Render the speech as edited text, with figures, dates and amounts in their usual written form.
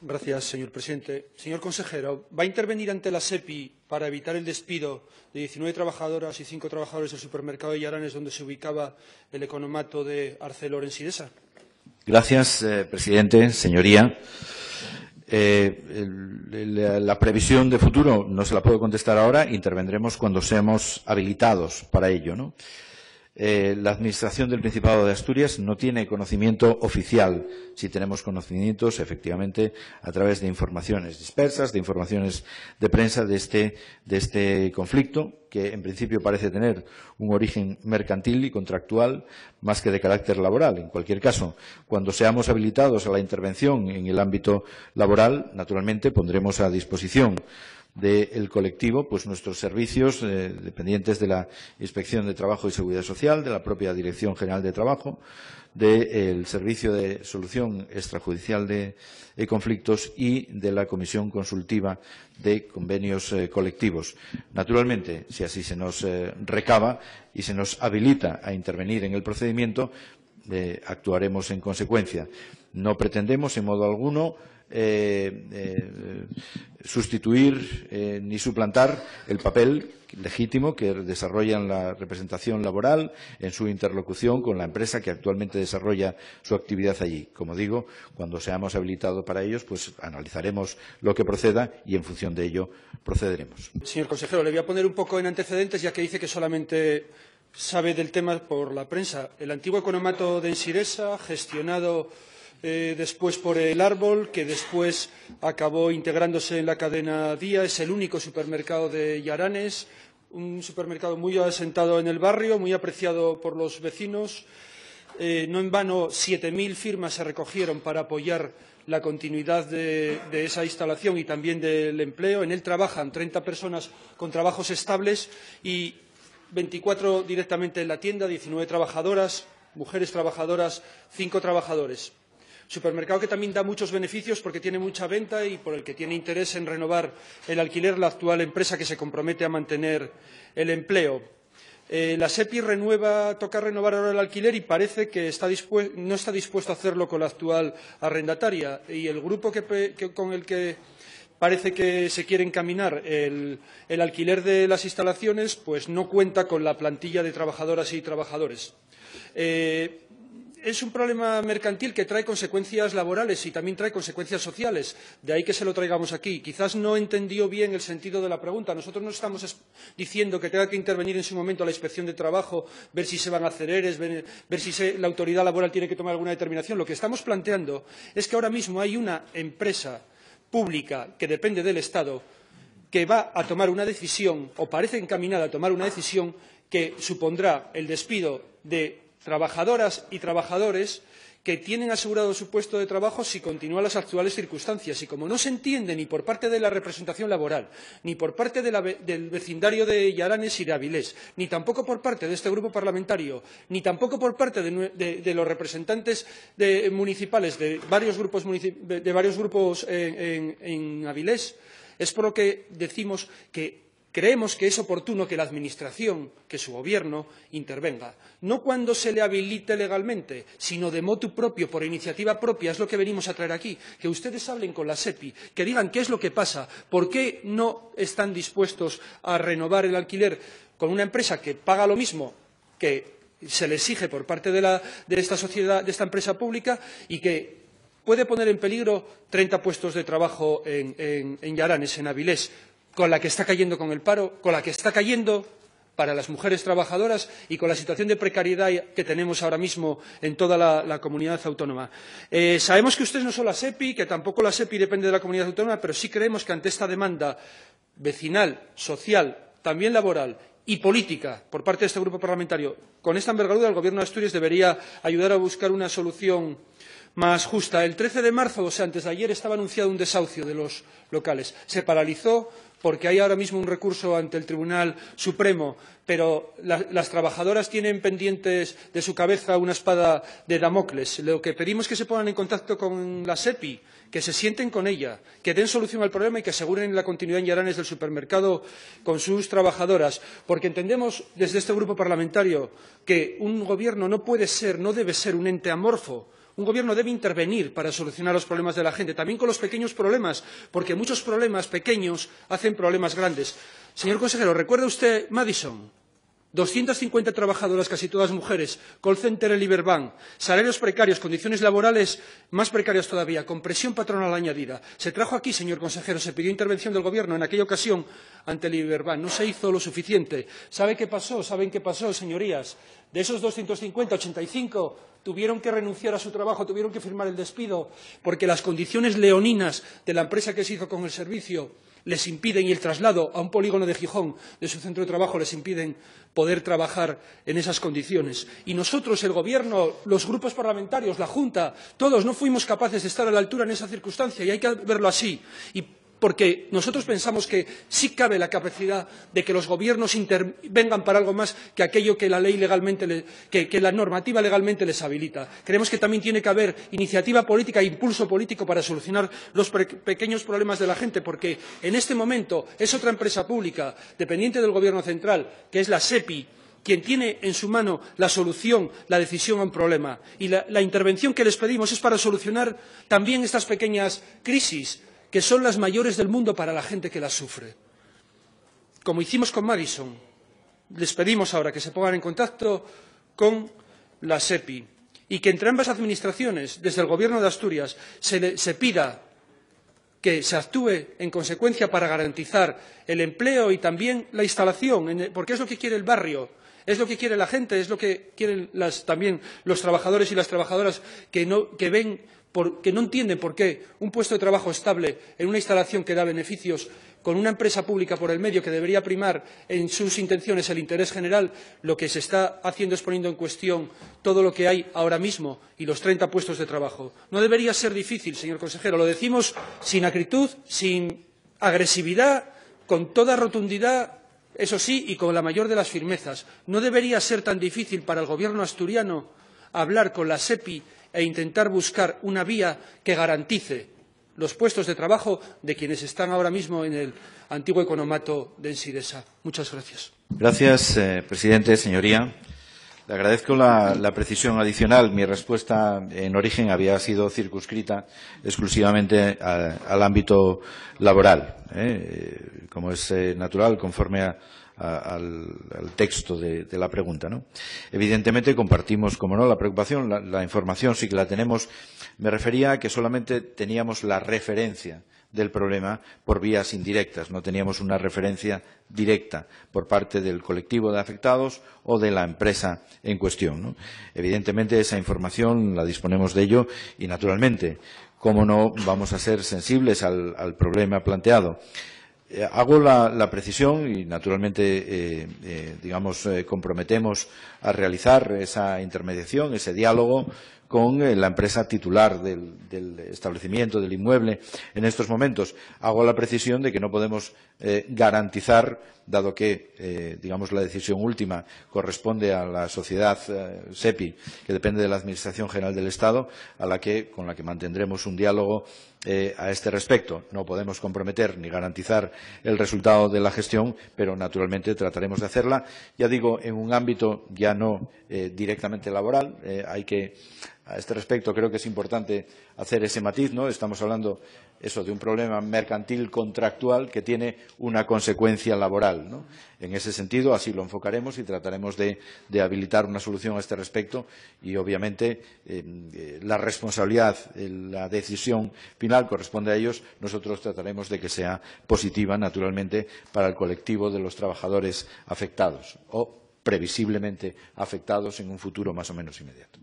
Gracias, señor presidente. Señor consejero, ¿va a intervenir ante la SEPI para evitar el despido de 19 trabajadoras y 5 trabajadores del supermercado de Llaranes, donde se ubicaba el economato de Arcelor en Sidesa? Gracias, presidente. Señoría, la previsión de futuro no se la puedo contestar ahora. Intervendremos cuando seamos habilitados para ello, ¿no? La Administración del Principado de Asturias no tiene conocimiento oficial. Sí tenemos conocimientos, efectivamente, a través de informaciones dispersas, de informaciones de prensa de este conflicto, que en principio parece tener un origen mercantil y contractual más que de carácter laboral. En cualquier caso, cuando seamos habilitados a la intervención en el ámbito laboral, naturalmente pondremos a disposición del colectivo pues nuestros servicios dependientes de la Inspección de Trabajo y Seguridad Social, de la propia Dirección General de Trabajo, del Servicio de Solución Extrajudicial de Conflictos y de la Comisión Consultiva de Convenios Colectivos. Naturalmente, si así se nos recaba y se nos habilita a intervenir en el procedimiento, actuaremos en consecuencia. No pretendemos en modo alguno sustituir ni suplantar el papel legítimo que desarrollan la representación laboral en su interlocución con la empresa que actualmente desarrolla su actividad allí. Como digo, cuando seamos habilitados para ellos, pues analizaremos lo que proceda y en función de ello procederemos. Señor consejero, le voy a poner un poco en antecedentes, ya que dice que solamente sabe del tema por la prensa. El antiguo economato de Ensiresa, gestionado después por El Árbol, que después acabó integrándose en la cadena Día, es el único supermercado de Llaranes, un supermercado muy asentado en el barrio, muy apreciado por los vecinos. No en vano 7.000 firmas se recogieron para apoyar la continuidad de esa instalación y también del empleo. En él trabajan 30 personas con trabajos estables y 24 directamente en la tienda, 19 trabajadoras, mujeres trabajadoras, 5 trabajadores. Supermercado que también da muchos beneficios porque tiene mucha venta y por el que tiene interés en renovar el alquiler la actual empresa que se compromete a mantener el empleo. La SEPI toca renovar ahora el alquiler y parece que no está dispuesto a hacerlo con la actual arrendataria. Y el grupo con el que parece que se quiere encaminar el alquiler de las instalaciones pues no cuenta con la plantilla de trabajadoras y trabajadores. Es un problema mercantil que trae consecuencias laborales y también trae consecuencias sociales. De ahí que se lo traigamos aquí. Quizás no entendió bien el sentido de la pregunta. Nosotros no estamos diciendo que tenga que intervenir en su momento la Inspección de Trabajo, ver si se van a hacer ERES, ver si la autoridad laboral tiene que tomar alguna determinación. Lo que estamos planteando es que ahora mismo hay una empresa pública que depende del Estado que va a tomar una decisión, o parece encaminada a tomar una decisión, que supondrá el despido de trabajadoras y trabajadores que tienen asegurado su puesto de trabajo si continúan las actuales circunstancias. Y como no se entiende ni por parte de la representación laboral, ni por parte del vecindario de Llaranes y de Avilés, ni tampoco por parte de este grupo parlamentario, ni tampoco por parte de los representantes municipales de varios grupos en Avilés, es por lo que decimos que creemos que es oportuno que la Administración, que su Gobierno, intervenga. No cuando se le habilite legalmente, sino de motu propio, por iniciativa propia. Es lo que venimos a traer aquí. Que ustedes hablen con la SEPI, que digan qué es lo que pasa, por qué no están dispuestos a renovar el alquiler con una empresa que paga lo mismo que se le exige por parte de esta sociedad, de esta empresa pública, y que puede poner en peligro 30 puestos de trabajo en Llaranes, en Avilés, con la que está cayendo con el paro, con la que está cayendo para las mujeres trabajadoras y con la situación de precariedad que tenemos ahora mismo en toda la comunidad autónoma. Sabemos que ustedes no son la SEPI, que tampoco la SEPI depende de la comunidad autónoma, pero sí creemos que ante esta demanda vecinal, social, también laboral y política por parte de este grupo parlamentario, con esta envergadura el Gobierno de Asturias debería ayudar a buscar una solución más justa. El 13 de marzo, o sea, antes de ayer, estaba anunciado un desahucio de los locales. Se paralizó porque hay ahora mismo un recurso ante el Tribunal Supremo, pero las trabajadoras tienen pendientes de su cabeza una espada de Damocles. Lo que pedimos es que se pongan en contacto con la SEPI, que se sienten con ella, que den solución al problema y que aseguren la continuidad en Llaranes del supermercado con sus trabajadoras, porque entendemos desde este grupo parlamentario que un Gobierno no puede ser, no debe ser un ente amorfo. Un Gobierno debe intervenir para solucionar los problemas de la gente, también con los pequeños problemas, porque muchos problemas pequeños hacen problemas grandes. Señor consejero, ¿recuerda usted Madison? 250 trabajadoras, casi todas mujeres, call center en Liberbank, salarios precarios, condiciones laborales más precarias todavía, con presión patronal añadida. Se trajo aquí, señor consejero, se pidió intervención del Gobierno en aquella ocasión ante Liberbank. No se hizo lo suficiente. ¿Saben qué pasó, señorías? De esos 250, 85 tuvieron que renunciar a su trabajo, tuvieron que firmar el despido, porque las condiciones leoninas de la empresa que se hizo con el servicio les impiden, y el traslado a un polígono de Gijón de su centro de trabajo les impiden poder trabajar en esas condiciones. Y nosotros, el Gobierno, los grupos parlamentarios, la Junta, todos no fuimos capaces de estar a la altura en esa circunstancia, y hay que verlo así. Porque nosotros pensamos que sí cabe la capacidad de que los gobiernos intervengan para algo más que aquello que la ley legalmente, que la normativa legalmente les habilita. Creemos que también tiene que haber iniciativa política e impulso político para solucionar los pequeños problemas de la gente, porque en este momento es otra empresa pública dependiente del Gobierno central, que es la SEPI, quien tiene en su mano la solución, la decisión a un problema. Y la intervención que les pedimos es para solucionar también estas pequeñas crisis, que son las mayores del mundo para la gente que las sufre. Como hicimos con Madison, les pedimos ahora que se pongan en contacto con la SEPI y que entre ambas administraciones, desde el Gobierno de Asturias, se pida que se actúe en consecuencia para garantizar el empleo y también la instalación, porque es lo que quiere el barrio, es lo que quiere la gente, es lo que quieren también los trabajadores y las trabajadoras que no entienden por qué un puesto de trabajo estable en una instalación que da beneficios, con una empresa pública por el medio que debería primar en sus intenciones el interés general, lo que se está haciendo es poniendo en cuestión todo lo que hay ahora mismo y los 30 puestos de trabajo. No debería ser difícil, señor consejero, lo decimos sin acritud, sin agresividad, con toda rotundidad, eso sí, y con la mayor de las firmezas. No debería ser tan difícil para el Gobierno asturiano hablar con la SEPI e intentar buscar una vía que garantice los puestos de trabajo de quienes están ahora mismo en el antiguo economato de Ensidesa. Muchas gracias. Gracias, presidente. Señoría, le agradezco la precisión adicional. Mi respuesta en origen había sido circunscrita exclusivamente al ámbito laboral, como es natural, conforme al texto de la pregunta, ¿no? Evidentemente compartimos, como no, la preocupación, la información sí que la tenemos. Me refería a que solamente teníamos la referencia del problema por vías indirectas, no teníamos una referencia directa por parte del colectivo de afectados o de la empresa en cuestión, ¿no? Evidentemente esa información la disponemos de ello y, naturalmente, cómo no, vamos a ser sensibles al problema planteado. Hago la precisión y, naturalmente, comprometemos a realizar esa intermediación, ese diálogo con la empresa titular del establecimiento, del inmueble, en estos momentos. Hago la precisión de que no podemos garantizar, dado que, la decisión última corresponde a la sociedad SEPI, que depende de la Administración General del Estado, con la que mantendremos un diálogo a este respecto. No podemos comprometer ni garantizar el resultado de la gestión, pero naturalmente trataremos de hacerla, ya digo, en un ámbito ya no directamente laboral. A este respecto, creo que es importante hacer ese matiz, ¿no? Estamos hablando de un problema mercantil contractual que tiene una consecuencia laboral, ¿no? En ese sentido, así lo enfocaremos y trataremos de habilitar una solución a este respecto y, obviamente, la responsabilidad, la decisión final corresponde a ellos. Nosotros trataremos de que sea positiva, naturalmente, para el colectivo de los trabajadores afectados o previsiblemente afectados en un futuro más o menos inmediato.